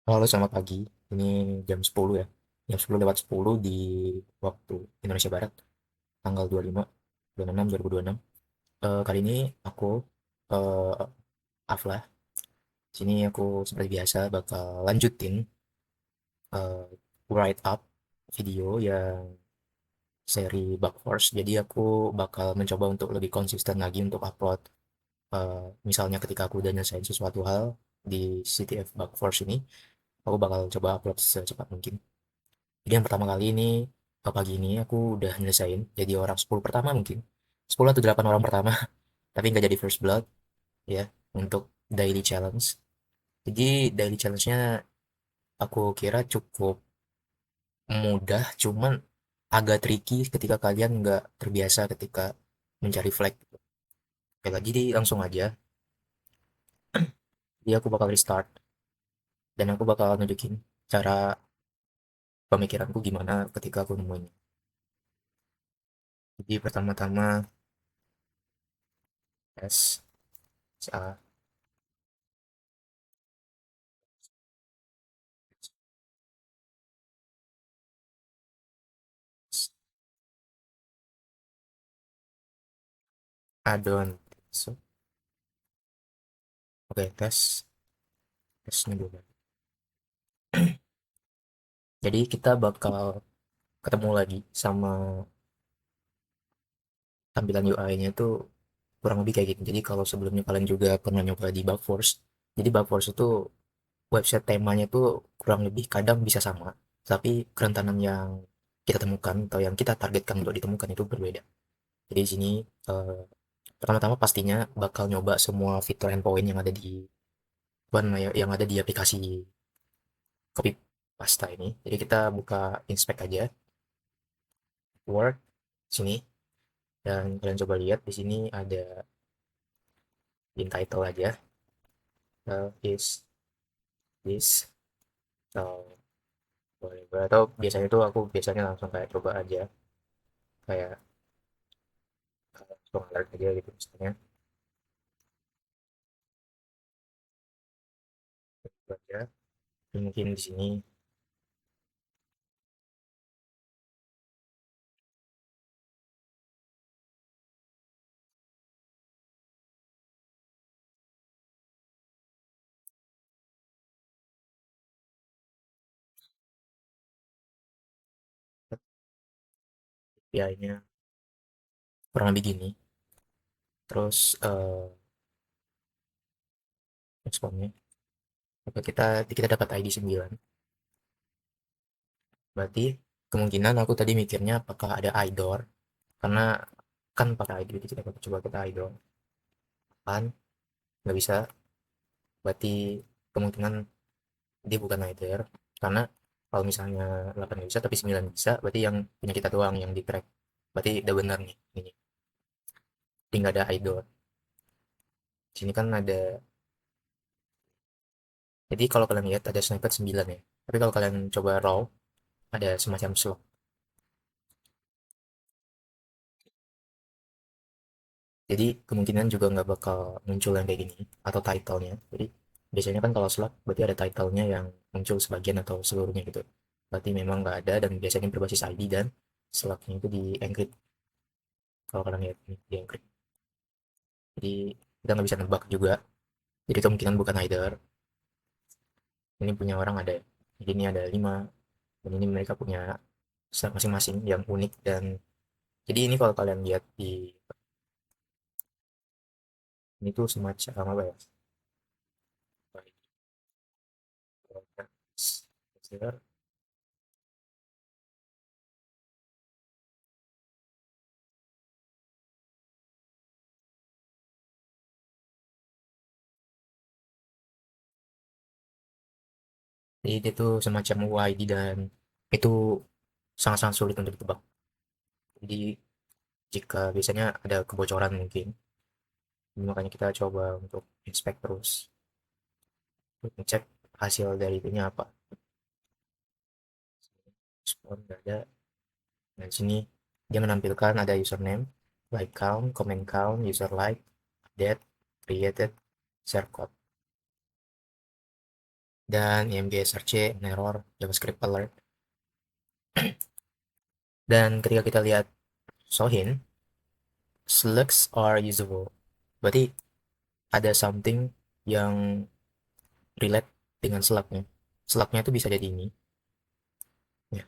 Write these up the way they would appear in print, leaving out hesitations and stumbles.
Halo, selamat pagi. Ini jam 10 ya. Jam 10 lewat 10 di waktu Indonesia Barat, tanggal 25 bulan 6 2026. Kali ini aku eh Aflah. Sini aku seperti biasa bakal lanjutin eh write up video yang seri Bug Force. Jadi aku bakal mencoba untuk lebih konsisten lagi untuk upload. Misalnya ketika aku udah nyelesain sesuatu hal di CTF Bug Force ini, aku bakal coba upload secepat mungkin. Jadi yang pertama kali ini, pagi ini aku udah nyelesain jadi orang 10 pertama mungkin. 10 atau 8 orang pertama, tapi nggak jadi first blood ya untuk daily challenge. Jadi daily challenge-nya aku kira cukup mudah, cuman agak tricky ketika kalian nggak terbiasa ketika mencari flag. Oke lah, jadi langsung aja. Jadi aku bakal restart dan aku bakal nunjukin cara pemikiranku gimana ketika aku nemuin. Jadi pertama-tama S, A, addon. So, oke, tesnya dulu. Jadi kita bakal ketemu lagi sama tampilan UI-nya itu kurang lebih kayak gitu. Jadi kalau sebelumnya kalian juga pernah nyoba di Bugforce, jadi Bugforce itu website temanya tuh kurang lebih kadang bisa sama, tapi kerentanan yang kita temukan atau yang kita targetkan untuk ditemukan itu berbeda. Jadi di sini eh, pertama-tama pastinya bakal nyoba semua fitur endpoint yang ada di yang ada di aplikasi copy pasta ini. Jadi kita buka inspect aja, Word sini, dan kalian coba lihat di sini ada in title aja, is this atau whatever, atau biasanya tuh aku biasanya langsung kayak coba aja, kayak langsung alert aja gitu misalnya. Coba aja. Mungkin di sini API-nya kurang lebih gini. Terus responnya, oke, kita dapat ID 9. Berarti kemungkinan aku tadi mikirnya apakah ada IDOR, karena kan pakai ID, jadi kita coba kita IDOR kan nggak bisa. Berarti kemungkinan dia bukan either, karena kalau misalnya 8 nggak bisa tapi 9 bisa, berarti yang punya kita doang yang di track. Berarti udah benar nih ini. Tinggal ada idol. Sini kan ada, jadi kalau kalian lihat ada snippet 9 ya. Tapi kalau kalian coba raw, ada semacam slot. Jadi kemungkinan juga nggak bakal muncul yang kayak gini atau title-nya. Jadi biasanya kan kalau slot berarti ada title-nya yang muncul sebagian atau seluruhnya gitu. Berarti memang nggak ada, dan biasanya berbasis ID, dan slotnya itu di encrypt. Kalau kalian lihat ini di encrypt. Jadi kita nggak bisa nebak juga. Jadi kemungkinan bukan Haider. Ini punya orang ada. Jadi ini ada 5. Dan ini mereka punya masing-masing yang unik. Dan jadi ini kalau kalian lihat di ini tuh semacam apa ya? Jadi itu tuh semacam UID, dan itu sangat-sangat sulit untuk ditebak. Jadi jika biasanya ada kebocoran mungkin, makanya kita coba untuk inspect terus, untuk ngecek hasil dari itunya apa. Respon nggak ada. Dan sini dia menampilkan ada username, like count, comment count, user like, update, created, share code. dan IMG-SRC, error, JavaScript alert. Dan ketika kita lihat Sohin, slugs are usable. Berarti ada something yang relate dengan slugnya. Slugnya itu bisa jadi ini, ya,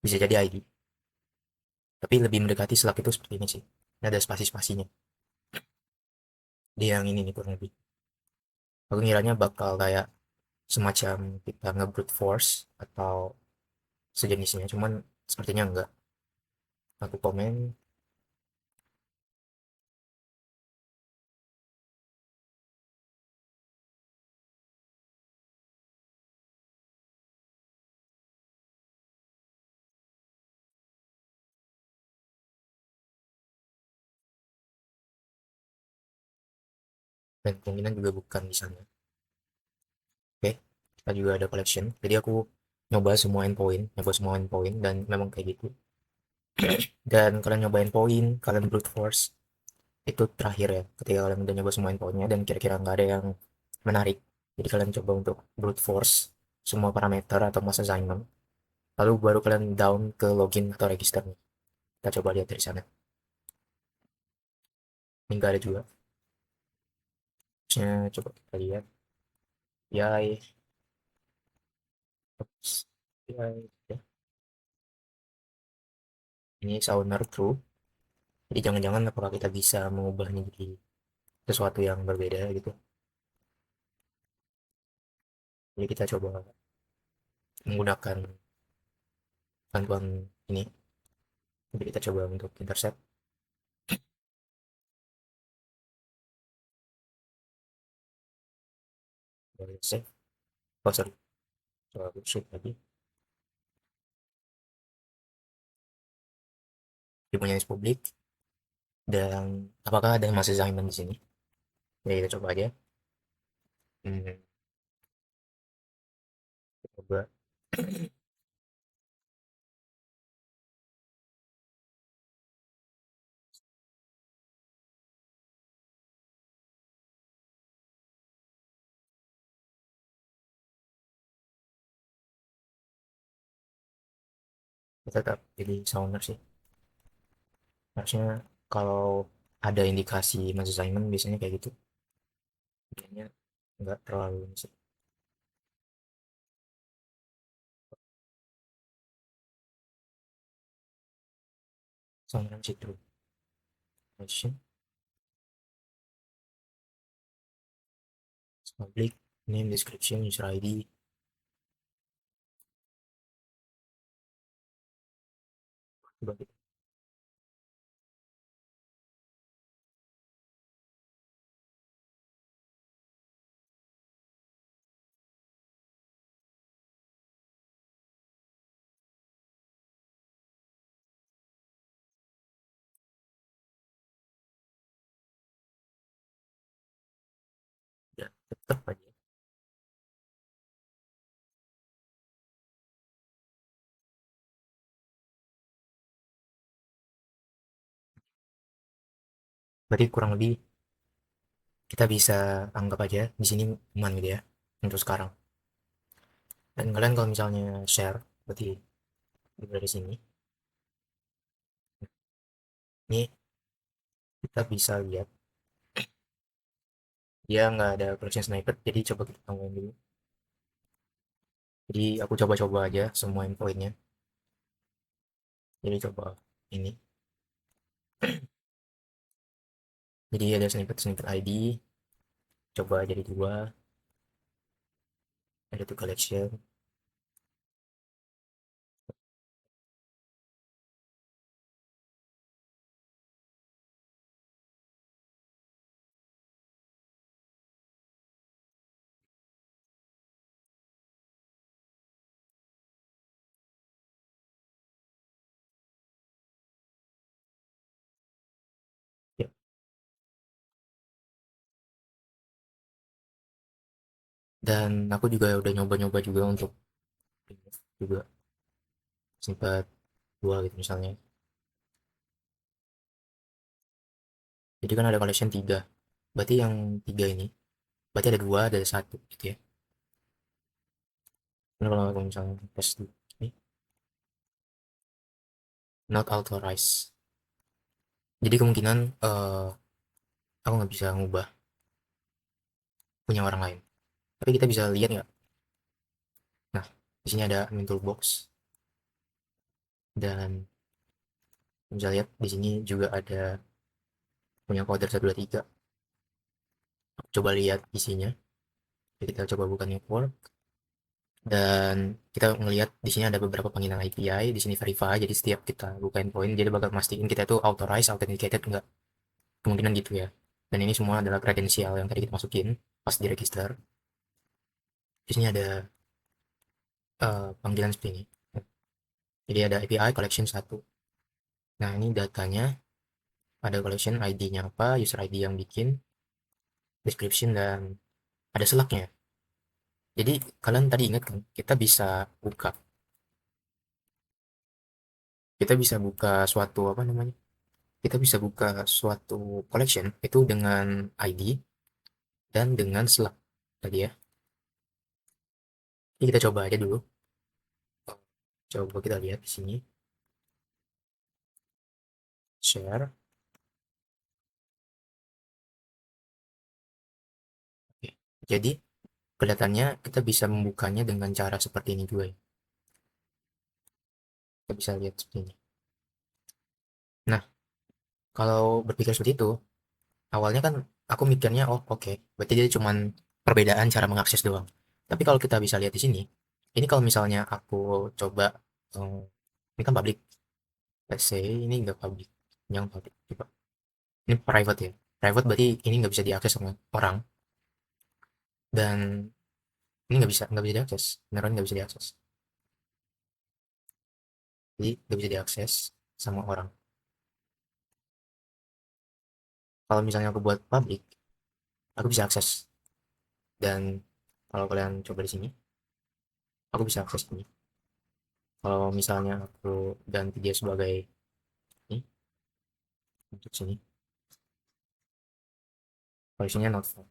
bisa jadi ID. Tapi lebih mendekati slug itu seperti ini sih. Ini ada spasi-spasinya. Dia yang ini nih kurang lebih. Aku ngiranya bakal kayak semacam kita nge-brute force atau sejenisnya, cuman sepertinya enggak. Aku komen, dan kemungkinan juga bukan di sana. Oke, kita juga ada collection. Jadi aku nyoba semua endpoint, dan memang kayak gitu. Dan kalian nyobain poin, kalian brute force, itu terakhir ya. Ketika kalian udah nyoba semua endpointnya dan kira-kira nggak ada yang menarik, jadi kalian coba untuk brute force semua parameter atau mass assignment. Lalu baru kalian down ke login atau register. Kita coba lihat dari sana. Ini nggak ada juga. Terusnya coba kita lihat. PI, oops, PI, ya. Ini Sonar True. Jadi jangan-jangan apakah kita bisa mengubahnya jadi sesuatu yang berbeda gitu. Jadi kita coba menggunakan bantuan ini. Jadi kita coba untuk intercept. Save. Oh sorry, coba save lagi. Dia punya publik. Dan apakah ada masih assignment di sini? Jadi kita coba aja. Hmm, coba. Kita tetap jadi Sonar sih. Harusnya kalau ada indikasi masih assignment biasanya kayak gitu. Kayaknya nggak terlalu ini sih. Sonar situ. Mention, public, name, description, user ID. Coba kita. Ya, tetap aja. Berarti kurang lebih kita bisa anggap aja di sini aman gitu ya untuk sekarang. Dan kalian kalau misalnya share, berarti dari sini, ini kita bisa lihat dia nggak ada collection snippet, jadi coba kita tungguin dulu. Jadi aku coba-coba aja semua infonya. Jadi coba ini. Jadi ada snippet-snippet ID, coba jadi dua, ada tuh collection. Ya. Dan aku juga udah nyoba-nyoba juga untuk juga snippet dua gitu misalnya. Jadi kan ada collection tiga. Berarti yang tiga ini, berarti ada dua, ada satu gitu ya. Ini kalau misalnya tes ini not authorized. Jadi kemungkinan aku nggak bisa ngubah punya orang lain. Tapi kita bisa lihat nggak? Nah, di sini ada admin toolbox dan bisa lihat di sini juga ada punya coder 123. Coba lihat isinya. Jadi kita coba buka network dan kita ngelihat di sini ada beberapa panggilan API, di sini verify. Jadi setiap kita buka endpoint, jadi bakal mastiin kita itu authorized, authenticated enggak. Kemungkinan gitu ya. Dan ini semua adalah kredensial yang tadi kita masukin pas di register. Di sini ada panggilan seperti ini. Jadi ada API collection 1. Nah, ini datanya ada collection ID-nya apa, user ID yang bikin, description, dan ada selaknya. Jadi kalian tadi ingat kan, kita bisa buka suatu apa namanya? Kita bisa buka suatu collection itu dengan ID dan dengan slug tadi ya. Ini kita coba aja dulu. Coba kita lihat di sini. Share. Oke. Jadi kelihatannya kita bisa membukanya dengan cara seperti ini juga ya. Kita bisa lihat seperti ini. Nah, kalau berpikir seperti itu, awalnya kan aku mikirnya, oh oke, berarti dia cuman perbedaan cara mengakses doang. Tapi kalau kita bisa lihat di sini, ini kalau misalnya aku coba, eh, ini kan public, let's say ini nggak public, yang public, coba. Ini private ya. Private berarti ini nggak bisa diakses sama orang, dan ini nggak bisa diakses, beneran nggak bisa diakses. Jadi nggak bisa diakses sama orang. Kalau misalnya aku buat public, aku bisa akses. Dan kalau kalian coba di sini, aku bisa akses ini. Kalau misalnya aku ganti dia sebagai ini, untuk sini, polisinya not found.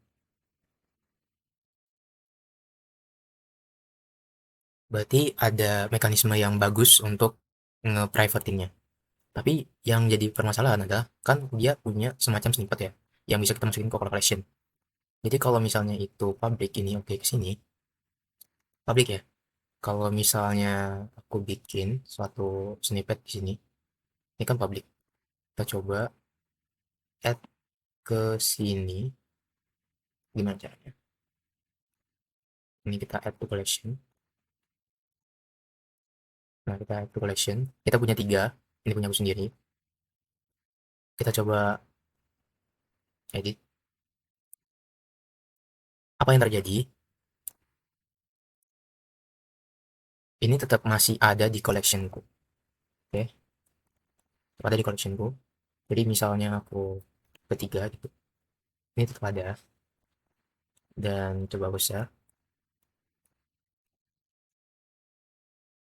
Berarti ada mekanisme yang bagus untuk nge-privatingnya. Tapi yang jadi permasalahan adalah kan dia punya semacam snippet ya, yang bisa kita masukin ke collection. Jadi kalau misalnya itu public ini oke ke sini, public ya. Kalau misalnya aku bikin suatu snippet di sini, ini kan public. Kita coba add ke sini, gimana caranya? Ini kita add to collection. Nah, kita add to collection. Kita punya tiga. Ini punya aku sendiri. Kita coba edit. Apa yang terjadi? Ini tetap masih ada di collectionku. Oke, tetap ada di collectionku. Jadi misalnya aku ketiga gitu. Ini tetap ada. Dan coba aku share.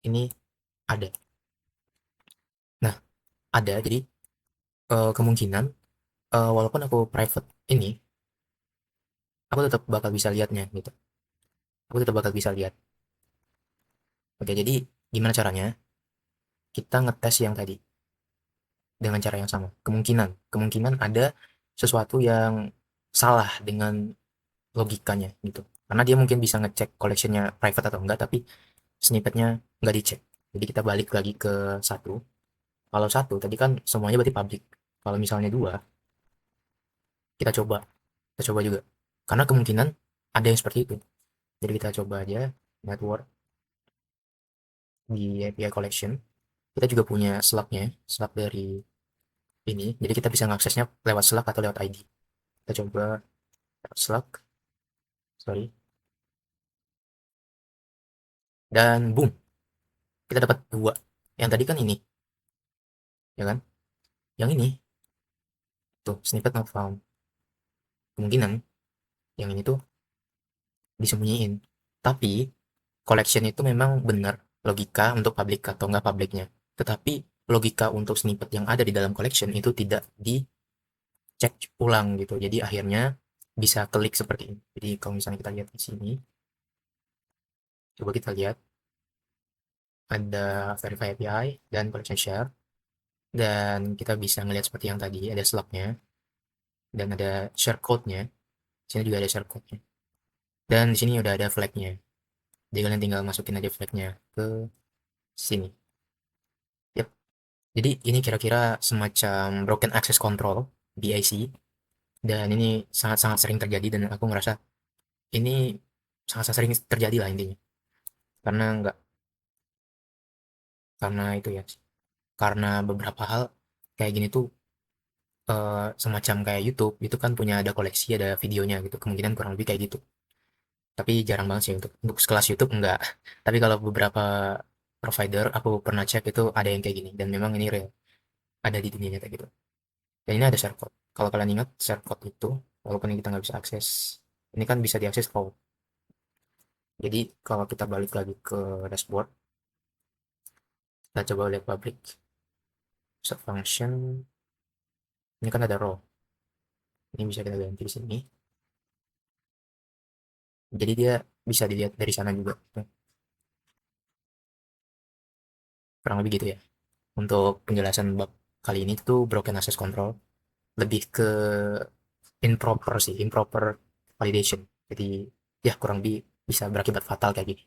Ini ada. Nah, ada. Jadi kemungkinan walaupun aku private ini, aku tetap bakal bisa lihatnya gitu. Aku tetap bakal bisa lihat. Oke, jadi gimana caranya? Kita ngetes yang tadi dengan cara yang sama. Kemungkinan ada sesuatu yang salah dengan logikanya gitu. Karena dia mungkin bisa ngecek collectionnya private atau enggak, tapi snippetnya nggak dicek. Jadi kita balik lagi ke satu. Kalau satu tadi kan semuanya berarti public. Kalau misalnya dua, kita coba juga. Karena kemungkinan ada yang seperti itu. Jadi kita coba aja network di API collection. Kita juga punya slug dari ini. Jadi kita bisa mengaksesnya lewat slug atau lewat ID. Kita coba slug, sorry, dan boom, kita dapat dua. Yang tadi kan ini, ya kan? Yang ini, tuh snippet not found. Kemungkinan yang ini tuh disembunyiin. Tapi collection itu memang benar logika untuk public atau enggak publiknya. Tetapi logika untuk snippet yang ada di dalam collection itu tidak dicek ulang gitu. Jadi akhirnya bisa klik seperti ini. Jadi kalau misalnya kita lihat di sini, coba kita lihat. ada verify API dan collection share, dan kita bisa ngelihat seperti yang tadi ada slugnya dan ada share code-nya. Sini juga ada share code-nya. Dan di sini udah ada flag-nya. Jadi kalian tinggal masukin aja flag-nya ke sini. Yap. Jadi ini kira-kira semacam broken access control BIC, dan ini sangat-sangat sering terjadi dan aku ngerasa ini sangat-sangat sering terjadi lah intinya. Karena nggak karena itu ya. Karena beberapa hal kayak gini tuh semacam kayak YouTube itu kan punya ada koleksi ada videonya gitu. Kemungkinan kurang lebih kayak gitu. Tapi jarang banget sih untuk sekelas YouTube enggak. Tapi kalau beberapa provider aku pernah cek itu ada yang kayak gini dan memang ini real. Ada di dunia nyata gitu. Dan ini ada share code. Kalau kalian ingat share code itu, walaupun kita nggak bisa akses, ini kan bisa diakses raw. Jadi kalau kita balik lagi ke dashboard, kita coba lihat public set function. Ini kan ada raw. Ini bisa kita ganti di sini. Jadi dia bisa dilihat dari sana juga. Kurang lebih gitu ya. Untuk penjelasan bab kali ini tuh broken access control lebih ke improper sih, improper validation. Jadi ya kurang lebih bisa berakibat fatal kayak gini.